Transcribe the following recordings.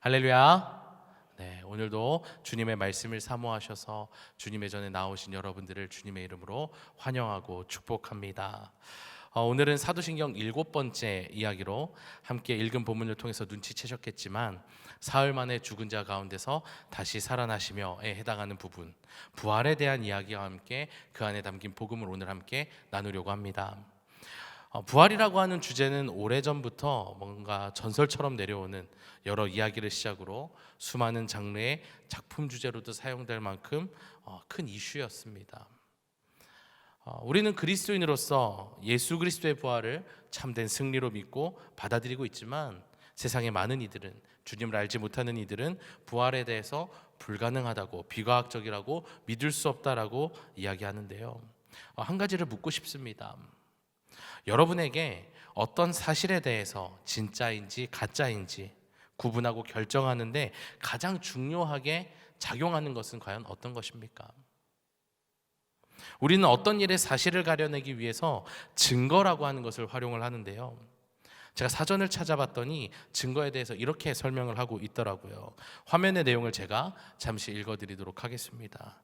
할렐루야. 네, 오늘도 주님의 말씀을 사모하셔서 주님의 전에 나오신 여러분들을 주님의 이름으로 환영하고 축복합니다. 오늘은 사도신경 7번째 이야기로 함께 읽은 본문을 통해서 눈치채셨겠지만 사흘 만에 죽은 자 가운데서 다시 살아나시며에 해당하는 부분, 부활에 대한 이야기와 함께 그 안에 담긴 복음을 오늘 함께 나누려고 합니다. 부활이라고 하는 주제는 오래전부터 뭔가 전설처럼 내려오는 여러 이야기를 시작으로 수많은 장르의 작품 주제로도 사용될 만큼 큰 이슈였습니다. 우리는 그리스도인으로서 예수 그리스도의 부활을 참된 승리로 믿고 받아들이고 있지만 세상의 많은 이들은, 주님을 알지 못하는 이들은 부활에 대해서 불가능하다고, 비과학적이라고, 믿을 수 없다라고 이야기하는데요. 한 가지를 묻고 싶습니다. 여러분에게 어떤 사실에 대해서 진짜인지 가짜인지 구분하고 결정하는데 가장 중요하게 작용하는 것은 과연 어떤 것입니까? 우리는 어떤 일의 사실을 가려내기 위해서 증거라고 하는 것을 활용을 하는데요. 제가 사전을 찾아봤더니 증거에 대해서 이렇게 설명을 하고 있더라고요. 화면의 내용을 제가 잠시 읽어드리도록 하겠습니다.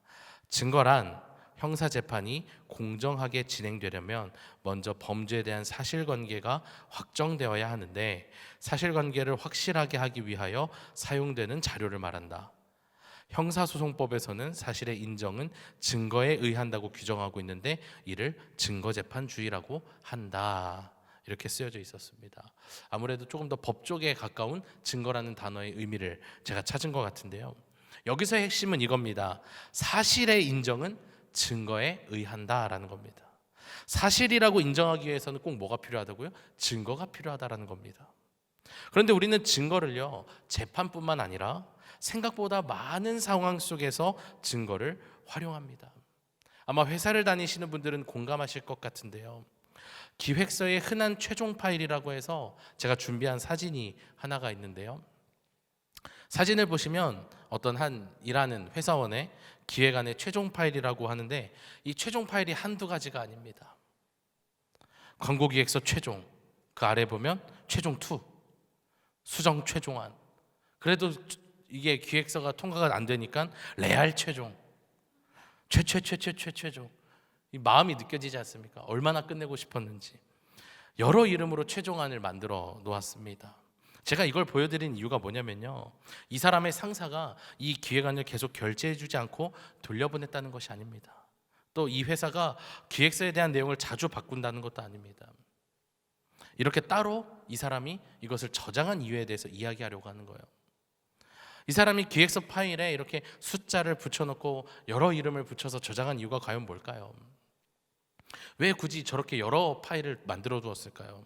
증거란 형사재판이 공정하게 진행되려면 먼저 범죄에 대한 사실관계가 확정되어야 하는데, 사실관계를 확실하게 하기 위하여 사용되는 자료를 말한다. 형사소송법에서는 사실의 인정은 증거에 의한다고 규정하고 있는데 이를 증거재판주의라고 한다. 이렇게 쓰여져 있었습니다. 아무래도 조금 더 법 쪽에 가까운 증거라는 단어의 의미를 제가 찾은 것 같은데요. 여기서의 핵심은 이겁니다. 사실의 인정은 증거에 의한다라는 겁니다. 사실이라고 인정하기 위해서는 꼭 뭐가 필요하다고요? 증거가 필요하다라는 겁니다. 그런데 우리는 증거를요, 재판뿐만 아니라 생각보다 많은 상황 속에서 증거를 활용합니다. 아마 회사를 다니시는 분들은 공감하실 것 같은데요. 기획서의 흔한 최종 파일이라고 해서 제가 준비한 사진이 하나가 있는데요. 사진을 보시면 어떤 한 일하는 회사원의 기획안의 최종 파일이라고 하는데, 이 최종 파일이 한두 가지가 아닙니다. 광고기획서 최종, 그 아래 보면 최종 2, 수정 최종안. 그래도 이게 기획서가 통과가 안 되니까 레알 최종, 최종. 이 마음이 느껴지지 않습니까? 얼마나 끝내고 싶었는지. 여러 이름으로 최종안을 만들어 놓았습니다. 제가 이걸 보여드린 이유가 뭐냐면요, 이 사람의 상사가 이 기획안을 계속 결제해주지 않고 돌려보냈다는 것이 아닙니다. 또 이 회사가 기획서에 대한 내용을 자주 바꾼다는 것도 아닙니다. 이렇게 따로 이 사람이 이것을 저장한 이유에 대해서 이야기하려고 하는 거예요. 이 사람이 기획서 파일에 이렇게 숫자를 붙여놓고 여러 이름을 붙여서 저장한 이유가 과연 뭘까요? 왜 굳이 저렇게 여러 파일을 만들어 두었을까요?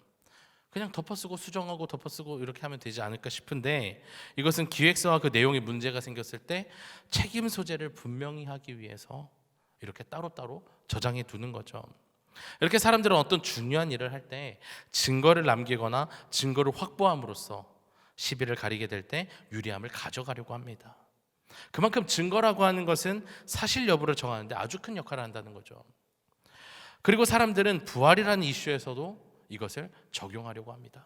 그냥 덮어쓰고 수정하고 덮어쓰고 이렇게 하면 되지 않을까 싶은데, 이것은 기획서와 그 내용에 문제가 생겼을 때 책임 소재를 분명히 하기 위해서 이렇게 따로따로 저장해 두는 거죠. 이렇게 사람들은 어떤 중요한 일을 할 때 증거를 남기거나 증거를 확보함으로써 시비를 가리게 될 때 유리함을 가져가려고 합니다. 그만큼 증거라고 하는 것은 사실 여부를 정하는데 아주 큰 역할을 한다는 거죠. 그리고 사람들은 부활이라는 이슈에서도 이것을 적용하려고 합니다.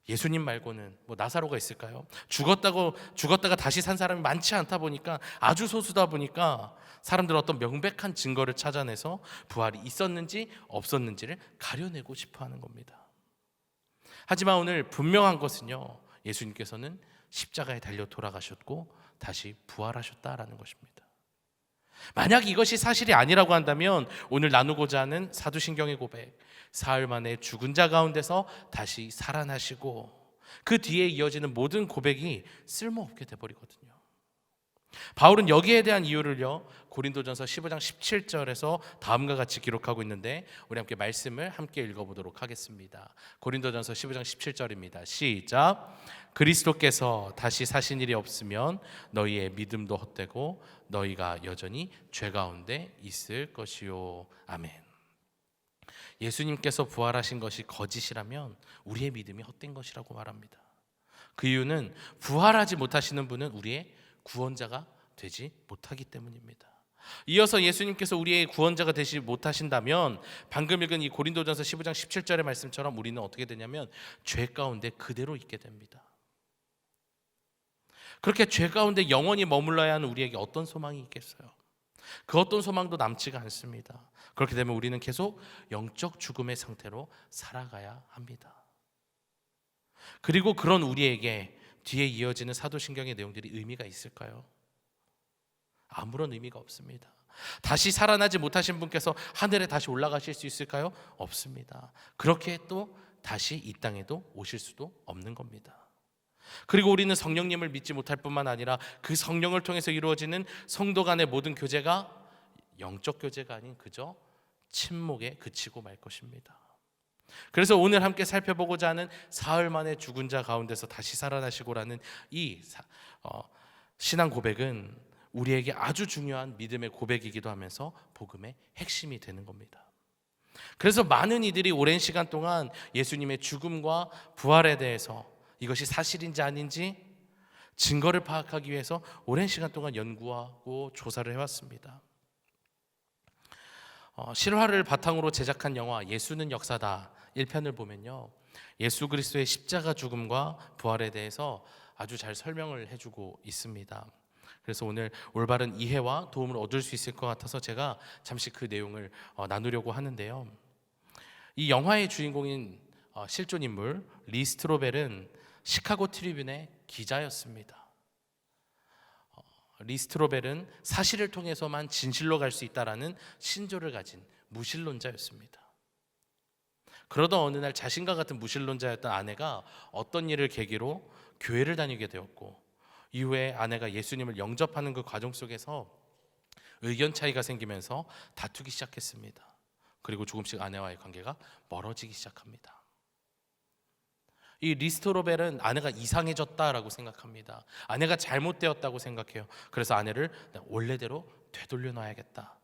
예수님 말고는 뭐 나사로가 있을까요? 죽었다가 다시 산 사람이 많지 않다 보니까, 아주 소수다 보니까 사람들은 어떤 명백한 증거를 찾아내서 부활이 있었는지 없었는지를 가려내고 싶어 하는 겁니다. 하지만 오늘 분명한 것은요, 예수님께서는 십자가에 달려 돌아가셨고 다시 부활하셨다라는 것입니다. 만약 이것이 사실이 아니라고 한다면 오늘 나누고자 하는 사도신경의 고백, 사흘 만에 죽은 자 가운데서 다시 살아나시고, 그 뒤에 이어지는 모든 고백이 쓸모없게 돼버리거든요. 바울은 여기에 대한 이유를요, 고린도전서 15장 17절에서 다음과 같이 기록하고 있는데, 우리 함께 말씀을 함께 읽어보도록 하겠습니다. 고린도전서 15장 17절입니다. 시작. 그리스도께서 다시 사신 일이 없으면 너희의 믿음도 헛되고 너희가 여전히 죄 가운데 있을 것이요. 아멘. 예수님께서 부활하신 것이 거짓이라면 우리의 믿음이 헛된 것이라고 말합니다. 그 이유는 부활하지 못하시는 분은 우리의 구원자가 되지 못하기 때문입니다. 이어서 예수님께서 우리의 구원자가 되지 못하신다면 방금 읽은 이 고린도전서 15장 17절의 말씀처럼 우리는 어떻게 되냐면 죄 가운데 그대로 있게 됩니다. 그렇게 죄 가운데 영원히 머물러야 하는 우리에게 어떤 소망이 있겠어요? 그 어떤 소망도 남지가 않습니다. 그렇게 되면 우리는 계속 영적 죽음의 상태로 살아가야 합니다. 그리고 그런 우리에게 뒤에 이어지는 사도신경의 내용들이 의미가 있을까요? 아무런 의미가 없습니다. 다시 살아나지 못하신 분께서 하늘에 다시 올라가실 수 있을까요? 없습니다. 그렇게 또 다시 이 땅에도 오실 수도 없는 겁니다. 그리고 우리는 성령님을 믿지 못할 뿐만 아니라 그 성령을 통해서 이루어지는 성도 간의 모든 교제가 영적 교제가 아닌 그저 침묵에 그치고 말 것입니다. 그래서 오늘 함께 살펴보고자 하는 사흘 만에 죽은 자 가운데서 다시 살아나시고라는 이 신앙 고백은 우리에게 아주 중요한 믿음의 고백이기도 하면서 복음의 핵심이 되는 겁니다. 그래서 많은 이들이 오랜 시간 동안 예수님의 죽음과 부활에 대해서 이것이 사실인지 아닌지 증거를 파악하기 위해서 오랜 시간 동안 연구하고 조사를 해왔습니다. 실화를 바탕으로 제작한 영화 예수는 역사다 1편을 보면요, 예수 그리스도의 십자가 죽음과 부활에 대해서 아주 잘 설명을 해주고 있습니다. 그래서 오늘 올바른 이해와 도움을 얻을 수 있을 것 같아서 제가 잠시 그 내용을 나누려고 하는데요. 이 영화의 주인공인 실존 인물 리 스트로벨은 시카고 트리뷴의 기자였습니다. 리 스트로벨은 사실을 통해서만 진실로 갈 수 있다라는 신조를 가진 무신론자였습니다. 그러던 어느 날 자신과 같은 무신론자였던 아내가 어떤 일을 계기로 교회를 다니게 되었고, 이후에 아내가 예수님을 영접하는 그 과정 속에서 의견 차이가 생기면서 다투기 시작했습니다. 그리고 조금씩 아내와의 관계가 멀어지기 시작합니다. 이 리스토로벨은 아내가 이상해졌다라고 생각합니다. 아내가 잘못되었다고 생각해요. 그래서 아내를 원래대로 되돌려 놔야겠다,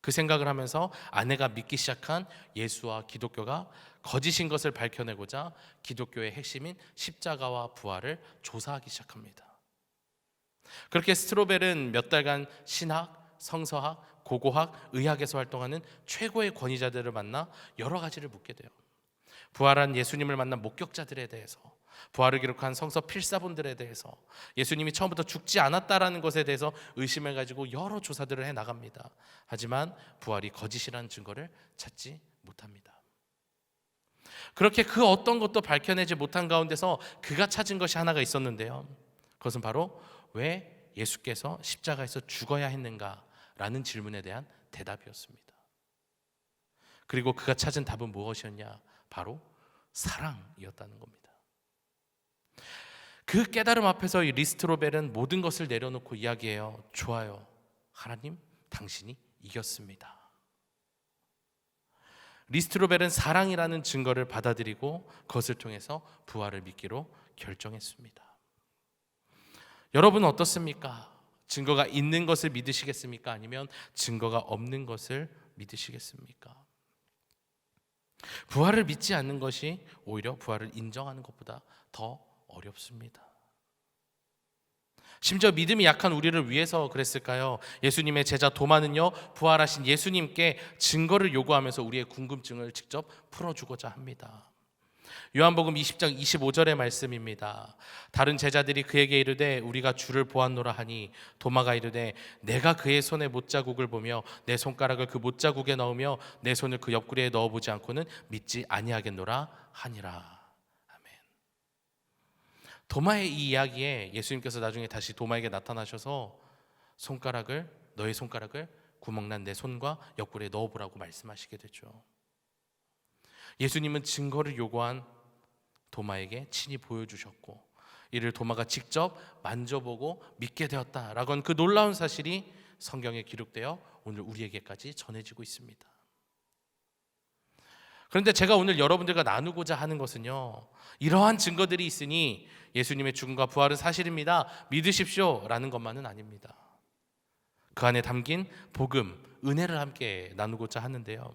그 생각을 하면서 아내가 믿기 시작한 예수와 기독교가 거짓인 것을 밝혀내고자 기독교의 핵심인 십자가와 부활을 조사하기 시작합니다. 그렇게 스트로벨은 몇 달간 신학, 성서학, 고고학, 의학에서 활동하는 최고의 권위자들을 만나 여러 가지를 묻게 돼요. 부활한 예수님을 만난 목격자들에 대해서, 부활을 기록한 성서 필사본들에 대해서, 예수님이 처음부터 죽지 않았다라는 것에 대해서 의심을 가지고 여러 조사들을 해 나갑니다. 하지만 부활이 거짓이라는 증거를 찾지 못합니다. 그렇게 그 어떤 것도 밝혀내지 못한 가운데서 그가 찾은 것이 하나가 있었는데요, 그것은 바로 왜 예수께서 십자가에서 죽어야 했는가라는 질문에 대한 대답이었습니다. 그리고 그가 찾은 답은 무엇이었냐? 바로 사랑이었다는 겁니다. 그 깨달음 앞에서 이 리스트로벨은 모든 것을 내려놓고 이야기해요. 좋아요, 하나님, 당신이 이겼습니다. 리스트로벨은 사랑이라는 증거를 받아들이고 그것을 통해서 부활을 믿기로 결정했습니다. 여러분은 어떻습니까? 증거가 있는 것을 믿으시겠습니까? 아니면 증거가 없는 것을 믿으시겠습니까? 부활을 믿지 않는 것이 오히려 부활을 인정하는 것보다 더 어렵습니다. 심지어 믿음이 약한 우리를 위해서 그랬을까요? 예수님의 제자 도마는요, 부활하신 예수님께 증거를 요구하면서 우리의 궁금증을 직접 풀어주고자 합니다. 요한복음 20장 25절의 말씀입니다. 다른 제자들이 그에게 이르되 우리가 주를 보았노라 하니 도마가 이르되 내가 그의 손에 못자국을 보며 내 손가락을 그 못자국에 넣으며 내 손을 그 옆구리에 넣어보지 않고는 믿지 아니하겠노라 하니라. 아멘. 도마의 이 이야기에 예수님께서 나중에 다시 도마에게 나타나셔서 너의 손가락을 구멍난 내 손과 옆구리에 넣어보라고 말씀하시게 되죠. 예수님은 증거를 요구한 도마에게 친히 보여주셨고, 이를 도마가 직접 만져보고 믿게 되었다라고 하는 그 놀라운 사실이 성경에 기록되어 오늘 우리에게까지 전해지고 있습니다. 그런데 제가 오늘 여러분들과 나누고자 하는 것은요, 이러한 증거들이 있으니 예수님의 죽음과 부활은 사실입니다, 믿으십시오 라는 것만은 아닙니다. 그 안에 담긴 복음, 은혜를 함께 나누고자 하는데요,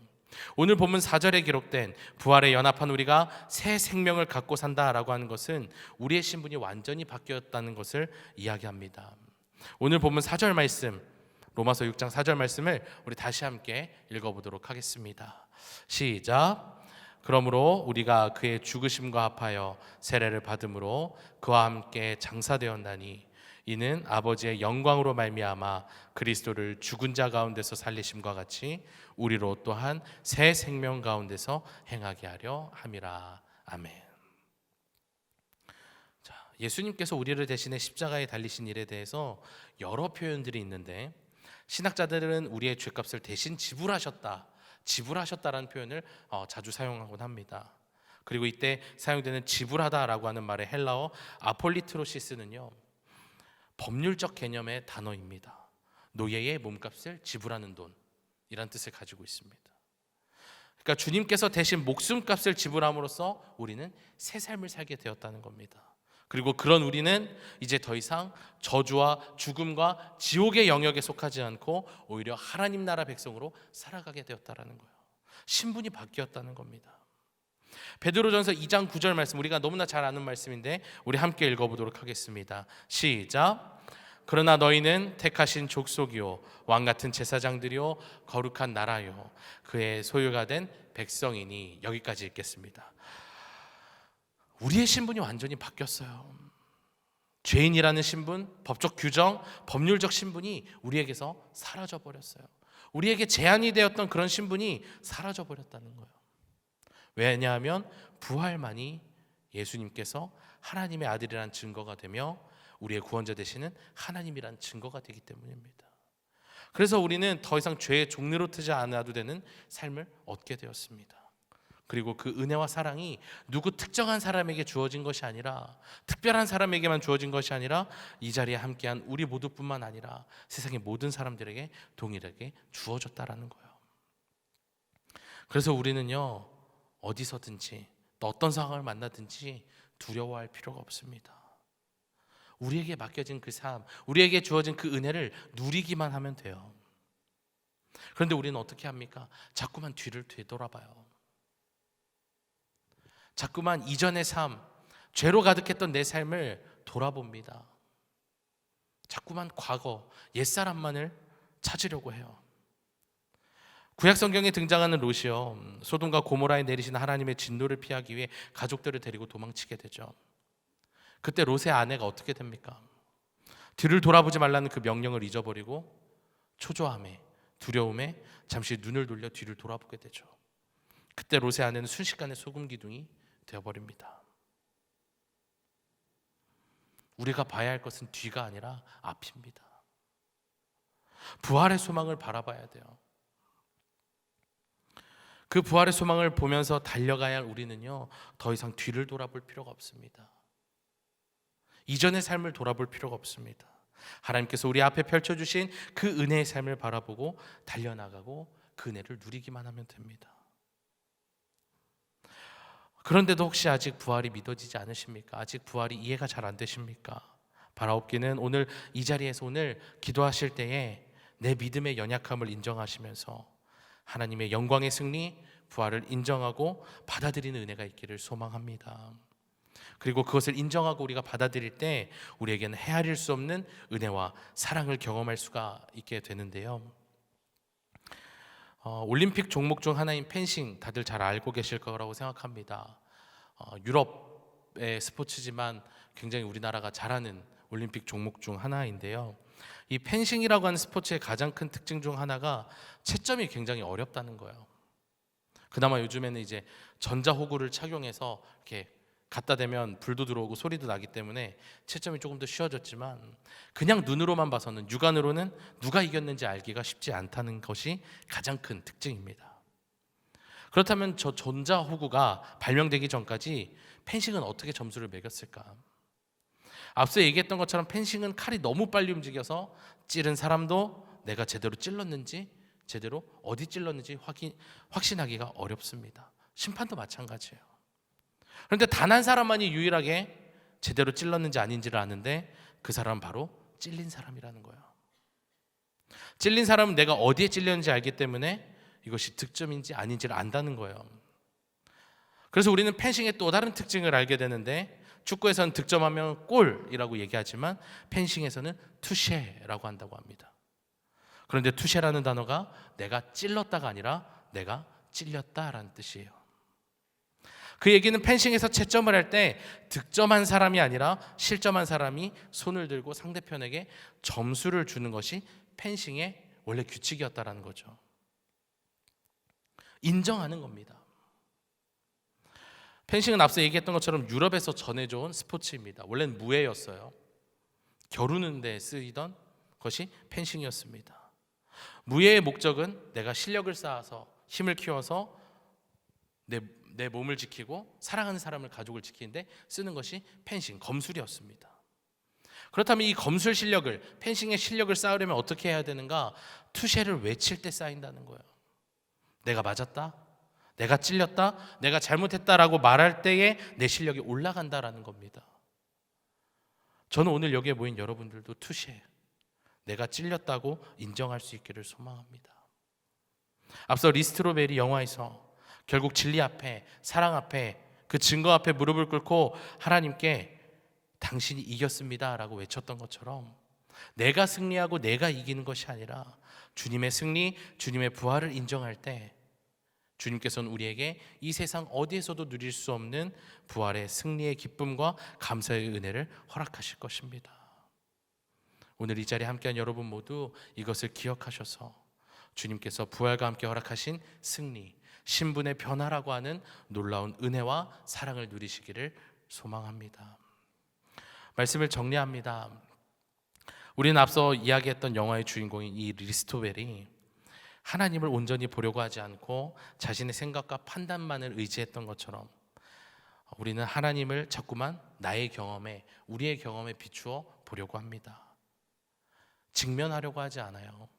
오늘 본문 4절에 기록된 부활에 연합한 우리가 새 생명을 갖고 산다라고 하는 것은 우리의 신분이 완전히 바뀌었다는 것을 이야기합니다. 오늘 본문 4절 말씀, 로마서 6장 4절 말씀을 우리 다시 함께 읽어보도록 하겠습니다. 시작. 그러므로 우리가 그의 죽으심과 합하여 세례를 받음으로 그와 함께 장사되었나니 이는 아버지의 영광으로 말미암아 그리스도를 죽은 자 가운데서 살리심과 같이 우리로 또한 새 생명 가운데서 행하게 하려 함이라. 아멘. 자, 예수님께서 우리를 대신해 십자가에 달리신 일에 대해서 여러 표현들이 있는데 신학자들은 우리의 죄값을 대신 지불하셨다라는 표현을 자주 사용하곤 합니다. 그리고 이때 사용되는 지불하다라고 하는 말의 헬라어 아폴리트로시스는요, 법률적 개념의 단어입니다. 노예의 몸값을 지불하는 돈이란 뜻을 가지고 있습니다. 그러니까 주님께서 대신 목숨값을 지불함으로써 우리는 새 삶을 살게 되었다는 겁니다. 그리고 그런 우리는 이제 더 이상 저주와 죽음과 지옥의 영역에 속하지 않고 오히려 하나님 나라 백성으로 살아가게 되었다는 거예요. 신분이 바뀌었다는 겁니다. 베드로전서 2장 9절 말씀, 우리가 너무나 잘 아는 말씀인데 우리 함께 읽어보도록 하겠습니다. 시작. 그러나 너희는 택하신 족속이요 왕같은 제사장들이요 거룩한 나라요 그의 소유가 된 백성이니. 여기까지 읽겠습니다. 우리의 신분이 완전히 바뀌었어요. 죄인이라는 신분, 법적 규정, 법률적 신분이 우리에게서 사라져 버렸어요. 우리에게 제한이 되었던 그런 신분이 사라져 버렸다는 거예요. 왜냐하면 부활만이 예수님께서 하나님의 아들이라는 증거가 되며 우리의 구원자 되시는 하나님이라는 증거가 되기 때문입니다. 그래서 우리는 더 이상 죄의 종로로 트지 않아도 되는 삶을 얻게 되었습니다. 그리고 그 은혜와 사랑이 누구 특정한 사람에게 주어진 것이 아니라, 특별한 사람에게만 주어진 것이 아니라 이 자리에 함께한 우리 모두뿐만 아니라 세상의 모든 사람들에게 동일하게 주어졌다라는 거예요. 그래서 우리는요, 어디서든지 또 어떤 상황을 만나든지 두려워할 필요가 없습니다. 우리에게 맡겨진 그 삶, 우리에게 주어진 그 은혜를 누리기만 하면 돼요. 그런데 우리는 어떻게 합니까? 자꾸만 뒤를 되돌아봐요. 자꾸만 이전의 삶, 죄로 가득했던 내 삶을 돌아봅니다. 자꾸만 과거, 옛사람만을 찾으려고 해요. 구약 성경에 등장하는 롯이요, 소돔과 고모라에 내리시는 하나님의 진노를 피하기 위해 가족들을 데리고 도망치게 되죠. 그때 롯의 아내가 어떻게 됩니까? 뒤를 돌아보지 말라는 그 명령을 잊어버리고 초조함에, 두려움에 잠시 눈을 돌려 뒤를 돌아보게 되죠. 그때 롯의 아내는 순식간에 소금 기둥이 되어버립니다. 우리가 봐야 할 것은 뒤가 아니라 앞입니다. 부활의 소망을 바라봐야 돼요. 그 부활의 소망을 보면서 달려가야 할 우리는요, 더 이상 뒤를 돌아볼 필요가 없습니다. 이전의 삶을 돌아볼 필요가 없습니다. 하나님께서 우리 앞에 펼쳐주신 그 은혜의 삶을 바라보고 달려나가고 그 은혜를 누리기만 하면 됩니다. 그런데도 혹시 아직 부활이 믿어지지 않으십니까? 아직 부활이 이해가 잘 안 되십니까? 바라옵기는 오늘 이 자리에서 오늘 기도하실 때에 내 믿음의 연약함을 인정하시면서 하나님의 영광의 승리, 부활을 인정하고 받아들이는 은혜가 있기를 소망합니다. 그리고 그것을 인정하고 우리가 받아들일 때 우리에게는 헤아릴 수 없는 은혜와 사랑을 경험할 수가 있게 되는데요. 올림픽 종목 중 하나인 펜싱, 다들 잘 알고 계실 거라고 생각합니다. 유럽의 스포츠지만 굉장히 우리나라가 잘하는 올림픽 종목 중 하나인데요. 이 펜싱이라고 하는 스포츠의 가장 큰 특징 중 하나가 채점이 굉장히 어렵다는 거예요. 그나마 요즘에는 이제 전자호구를 착용해서 이렇게 갖다 대면 불도 들어오고 소리도 나기 때문에 채점이 조금 더 쉬워졌지만, 그냥 눈으로만 봐서는, 육안으로는 누가 이겼는지 알기가 쉽지 않다는 것이 가장 큰 특징입니다. 그렇다면 저 전자호구가 발명되기 전까지 펜싱은 어떻게 점수를 매겼을까? 앞서 얘기했던 것처럼 펜싱은 칼이 너무 빨리 움직여서 찌른 사람도 내가 제대로 찔렀는지, 제대로 어디 찔렀는지 확신하기가 어렵습니다. 심판도 마찬가지예요. 그런데 단 한 사람만이 유일하게 제대로 찔렀는지 아닌지를 아는데 그 사람은 바로 찔린 사람이라는 거예요. 찔린 사람은 내가 어디에 찔렸는지 알기 때문에 이것이 득점인지 아닌지를 안다는 거예요. 그래서 우리는 펜싱의 또 다른 특징을 알게 되는데, 축구에서는 득점하면 골이라고 얘기하지만 펜싱에서는 투쉐라고 한다고 합니다. 그런데 투쉐라는 단어가 내가 찔렀다가 아니라 내가 찔렸다라는 뜻이에요. 그 얘기는 펜싱에서 채점을 할 때 득점한 사람이 아니라 실점한 사람이 손을 들고 상대편에게 점수를 주는 것이 펜싱의 원래 규칙이었다라는 거죠. 인정하는 겁니다. 펜싱은 앞서 얘기했던 것처럼 유럽에서 전해져온 스포츠입니다. 원래는 무예였어요. 겨루는 데 쓰이던 것이 펜싱이었습니다. 무예의 목적은 내가 실력을 쌓아서 힘을 키워서 내 몸을 지키고 사랑하는 사람을, 가족을 지키는데 쓰는 것이 펜싱, 검술이었습니다. 그렇다면 이 검술 실력을, 펜싱의 실력을 쌓으려면 어떻게 해야 되는가? 투쉐를 외칠 때 쌓인다는 거예요. 내가 맞았다, 내가 찔렸다, 내가 잘못했다라고 말할 때에 내 실력이 올라간다라는 겁니다. 저는 오늘 여기에 모인 여러분들도 투쉐, 내가 찔렸다고 인정할 수 있기를 소망합니다. 앞서 리스트로베리 영화에서 결국 진리 앞에, 사랑 앞에, 그 증거 앞에 무릎을 꿇고 하나님께 당신이 이겼습니다 라고 외쳤던 것처럼 내가 승리하고 내가 이기는 것이 아니라 주님의 승리, 주님의 부활을 인정할 때 주님께서는 우리에게 이 세상 어디에서도 누릴 수 없는 부활의 승리의 기쁨과 감사의 은혜를 허락하실 것입니다. 오늘 이 자리에 함께한 여러분 모두 이것을 기억하셔서 주님께서 부활과 함께 허락하신 승리, 신분의 변화라고 하는 놀라운 은혜와 사랑을 누리시기를 소망합니다. 말씀을 정리합니다. 우리는 앞서 이야기했던 영화의 주인공인 이 리스토벨이 하나님을 온전히 보려고 하지 않고 자신의 생각과 판단만을 의지했던 것처럼 우리는 하나님을 자꾸만 나의 경험에, 우리의 경험에 비추어 보려고 합니다. 직면하려고 하지 않아요.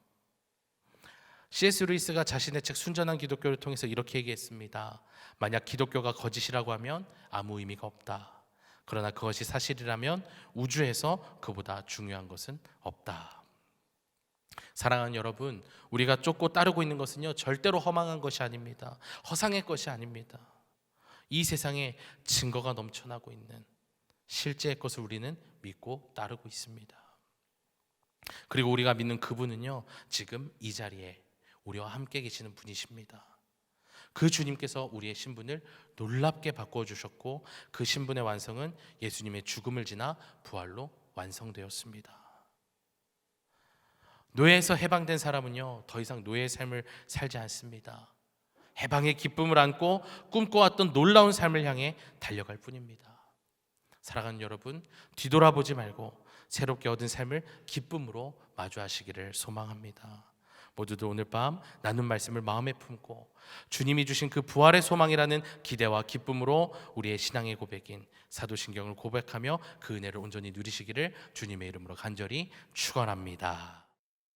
C.S. 루이스가 자신의 책 순전한 기독교를 통해서 이렇게 얘기했습니다. 만약 기독교가 거짓이라고 하면 아무 의미가 없다. 그러나 그것이 사실이라면 우주에서 그보다 중요한 것은 없다. 사랑하는 여러분, 우리가 쫓고 따르고 있는 것은요, 절대로 허망한 것이 아닙니다. 허상의 것이 아닙니다. 이 세상에 증거가 넘쳐나고 있는 실제의 것을 우리는 믿고 따르고 있습니다. 그리고 우리가 믿는 그분은요, 지금 이 자리에 우리와 함께 계시는 분이십니다. 그 주님께서 우리의 신분을 놀랍게 바꿔주셨고 그 신분의 완성은 예수님의 죽음을 지나 부활로 완성되었습니다. 노예에서 해방된 사람은요, 더 이상 노예의 삶을 살지 않습니다. 해방의 기쁨을 안고 꿈꿔왔던 놀라운 삶을 향해 달려갈 뿐입니다. 사랑하는 여러분, 뒤돌아보지 말고 새롭게 얻은 삶을 기쁨으로 마주하시기를 소망합니다. 모두들 오늘 밤 나눈 말씀을 마음에 품고 주님이 주신 그 부활의 소망이라는 기대와 기쁨으로 우리의 신앙의 고백인 사도신경을 고백하며 그 은혜를 온전히 누리시기를 주님의 이름으로 간절히 축원합니다.